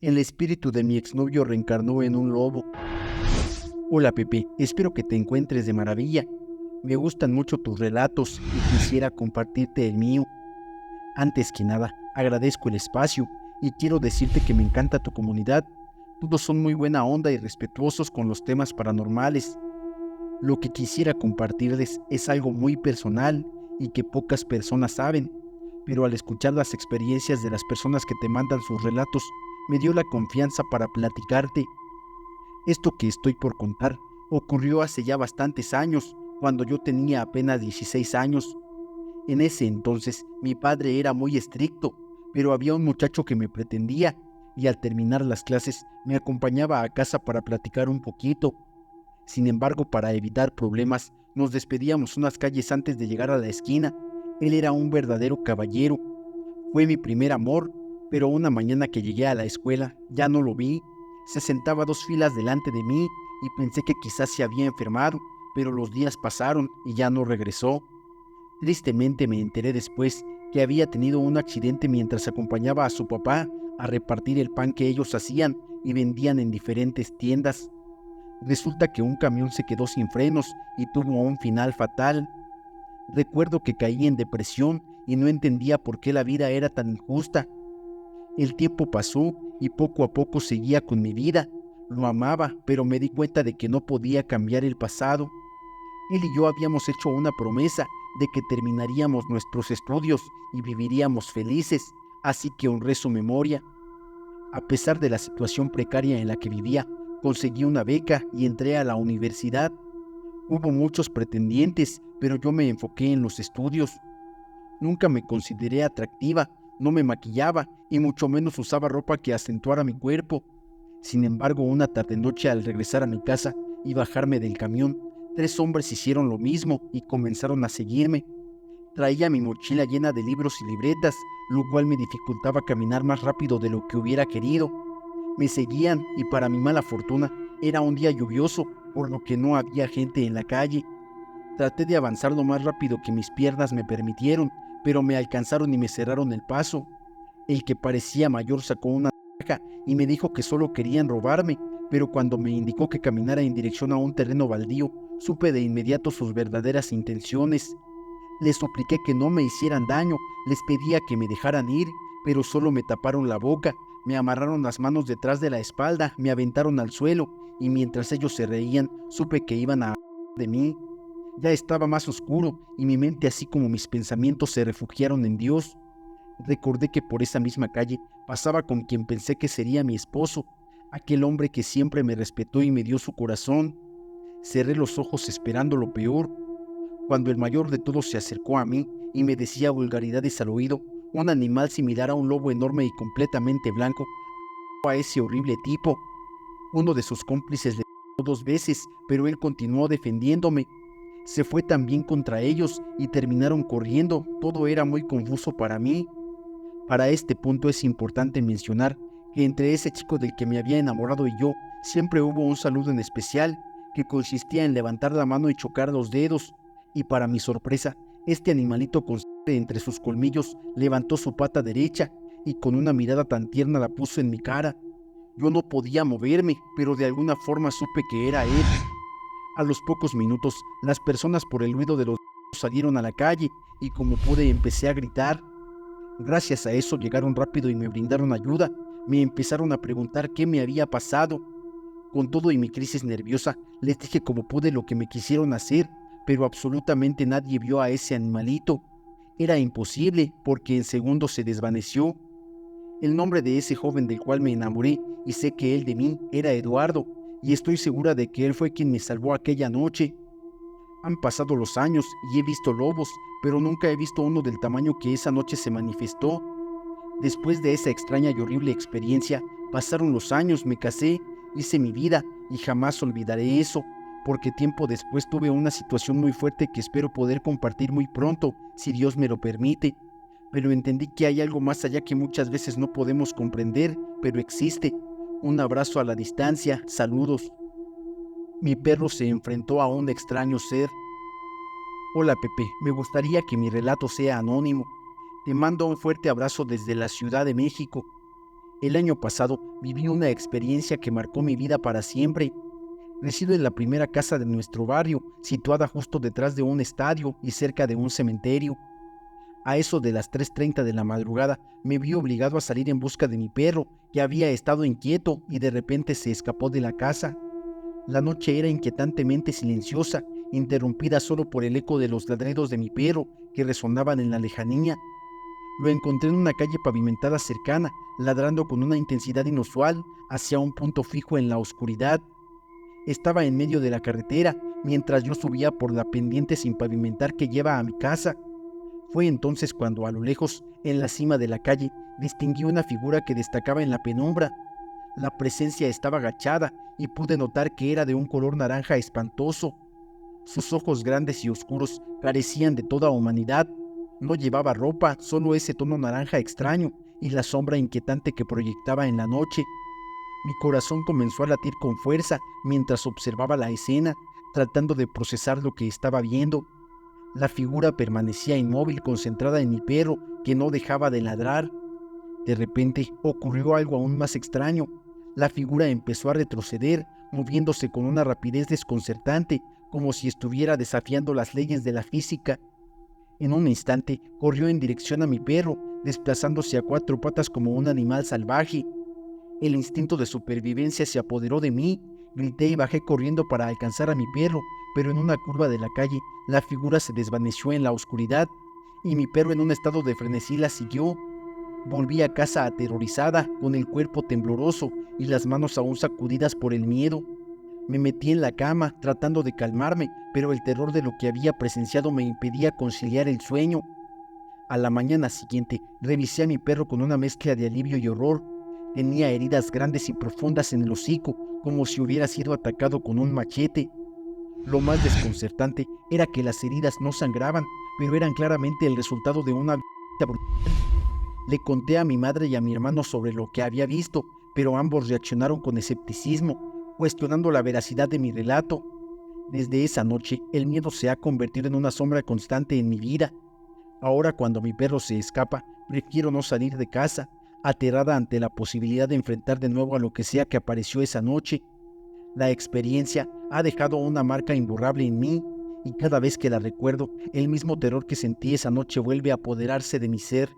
El espíritu de mi exnovio reencarnó en un lobo. Hola Pepe, espero que te encuentres de maravilla. Me gustan mucho tus relatos y quisiera compartirte el mío. Antes que nada, agradezco el espacio y quiero decirte que me encanta tu comunidad. Todos son muy buena onda y respetuosos con los temas paranormales. Lo que quisiera compartirles es algo muy personal y que pocas personas saben, pero al escuchar las experiencias de las personas que te mandan sus relatos, me dio la confianza para platicarte. Esto que estoy por contar ocurrió hace ya bastantes años, cuando yo tenía apenas 16 años. En ese entonces mi padre era muy estricto, pero había un muchacho que me pretendía y al terminar las clases me acompañaba a casa para platicar un poquito. Sin embargo, para evitar problemas, nos despedíamos unas calles antes de llegar a la esquina. Él era un verdadero caballero. Fue mi primer amor, pero una mañana que llegué a la escuela, ya no lo vi. Se sentaba 2 filas delante de mí y pensé que quizás se había enfermado, pero los días pasaron y ya no regresó. Tristemente me enteré después que había tenido un accidente mientras acompañaba a su papá a repartir el pan que ellos hacían y vendían en diferentes tiendas. Resulta que un camión se quedó sin frenos y tuvo un final fatal. Recuerdo que caí en depresión y no entendía por qué la vida era tan injusta. El tiempo pasó y poco a poco seguía con mi vida. Lo amaba, pero me di cuenta de que no podía cambiar el pasado. Él y yo habíamos hecho una promesa de que terminaríamos nuestros estudios y viviríamos felices, así que honré su memoria. A pesar de la situación precaria en la que vivía, conseguí una beca y entré a la universidad. Hubo muchos pretendientes, pero yo me enfoqué en los estudios. Nunca me consideré atractiva, no me maquillaba y mucho menos usaba ropa que acentuara mi cuerpo. Sin embargo, una tarde-noche al regresar a mi casa y bajarme del camión, 3 hombres hicieron lo mismo y comenzaron a seguirme. Traía mi mochila llena de libros y libretas, lo cual me dificultaba caminar más rápido de lo que hubiera querido. Me seguían y para mi mala fortuna era un día lluvioso, por lo que no había gente en la calle. Traté de avanzar lo más rápido que mis piernas me permitieron, pero me alcanzaron y me cerraron el paso. El que parecía mayor sacó una navaja y me dijo que solo querían robarme, pero cuando me indicó que caminara en dirección a un terreno baldío, supe de inmediato sus verdaderas intenciones. Les supliqué que no me hicieran daño, les pedía que me dejaran ir, pero solo me taparon la boca, me amarraron las manos detrás de la espalda, me aventaron al suelo, y mientras ellos se reían, supe que iban a de mí. Ya estaba más oscuro, y mi mente así como mis pensamientos se refugiaron en Dios. Recordé que por esa misma calle pasaba con quien pensé que sería mi esposo, aquel hombre que siempre me respetó y me dio su corazón. Cerré los ojos esperando lo peor. Cuando el mayor de todos se acercó a mí y me decía vulgaridades al oído, un animal similar a un lobo enorme y completamente blanco, a ese horrible tipo. Uno de sus cómplices le dio 2 veces, pero él continuó defendiéndome. Se fue también contra ellos y terminaron corriendo. Todo era muy confuso para mí. Para este punto es importante mencionar que entre ese chico del que me había enamorado y yo, siempre hubo un saludo en especial, que consistía en levantar la mano y chocar los dedos, y para mi sorpresa, este animalito constante entre sus colmillos levantó su pata derecha y con una mirada tan tierna la puso en mi cara. Yo no podía moverme, pero de alguna forma supe que era él. A los pocos minutos, las personas por el ruido de los salieron a la calle y como pude empecé a gritar. Gracias a eso llegaron rápido y me brindaron ayuda. Me empezaron a preguntar qué me había pasado. Con todo y mi crisis nerviosa, les dije como pude lo que me quisieron hacer, pero absolutamente nadie vio a ese animalito. Era imposible, porque en segundos se desvaneció. El nombre de ese joven del cual me enamoré, y sé que él de mí, era Eduardo, y estoy segura de que él fue quien me salvó aquella noche. Han pasado los años y he visto lobos, pero nunca he visto uno del tamaño que esa noche se manifestó. Después de esa extraña y horrible experiencia, pasaron los años, me casé, hice mi vida y jamás olvidaré eso, porque tiempo después tuve una situación muy fuerte que espero poder compartir muy pronto, si Dios me lo permite. Pero entendí que hay algo más allá que muchas veces no podemos comprender, pero existe. Un abrazo a la distancia, saludos. Mi perro se enfrentó a un extraño ser. Hola Pepe, me gustaría que mi relato sea anónimo. Te mando un fuerte abrazo desde la Ciudad de México. El año pasado viví una experiencia que marcó mi vida para siempre. Resido en la primera casa de nuestro barrio, situada justo detrás de un estadio y cerca de un cementerio. A eso de las 3:30 de la madrugada, me vi obligado a salir en busca de mi perro, que había estado inquieto y de repente se escapó de la casa. La noche era inquietantemente silenciosa, interrumpida solo por el eco de los ladridos de mi perro que resonaban en la lejanía. Lo encontré en una calle pavimentada cercana, ladrando con una intensidad inusual hacia un punto fijo en la oscuridad. Estaba en medio de la carretera, mientras yo subía por la pendiente sin pavimentar que lleva a mi casa. Fue entonces cuando a lo lejos, en la cima de la calle, distinguí una figura que destacaba en la penumbra. La presencia estaba agachada y pude notar que era de un color naranja espantoso. Sus ojos grandes y oscuros carecían de toda humanidad. No llevaba ropa, solo ese tono naranja extraño y la sombra inquietante que proyectaba en la noche. Mi corazón comenzó a latir con fuerza mientras observaba la escena, tratando de procesar lo que estaba viendo. La figura permanecía inmóvil, concentrada en mi perro, que no dejaba de ladrar. De repente ocurrió algo aún más extraño. La figura empezó a retroceder, moviéndose con una rapidez desconcertante, como si estuviera desafiando las leyes de la física. En un instante corrió en dirección a mi perro, desplazándose a 4 patas como un animal salvaje. El instinto de supervivencia se apoderó de mí. Grité y bajé corriendo para alcanzar a mi perro, pero en una curva de la calle, la figura se desvaneció en la oscuridad, y mi perro en un estado de frenesí la siguió. Volví a casa aterrorizada, con el cuerpo tembloroso y las manos aún sacudidas por el miedo. Me metí en la cama, tratando de calmarme, pero el terror de lo que había presenciado me impedía conciliar el sueño. A la mañana siguiente, revisé a mi perro con una mezcla de alivio y horror. Tenía heridas grandes y profundas en el hocico, como si hubiera sido atacado con un machete. Lo más desconcertante era que las heridas no sangraban, pero eran claramente el resultado de una violencia brutal. Le conté a mi madre y a mi hermano sobre lo que había visto, pero ambos reaccionaron con escepticismo, cuestionando la veracidad de mi relato. Desde esa noche, el miedo se ha convertido en una sombra constante en mi vida. Ahora, cuando mi perro se escapa, prefiero no salir de casa, aterrada ante la posibilidad de enfrentar de nuevo a lo que sea que apareció esa noche. La experiencia ha dejado una marca imborrable en mí, y cada vez que la recuerdo, el mismo terror que sentí esa noche vuelve a apoderarse de mi ser.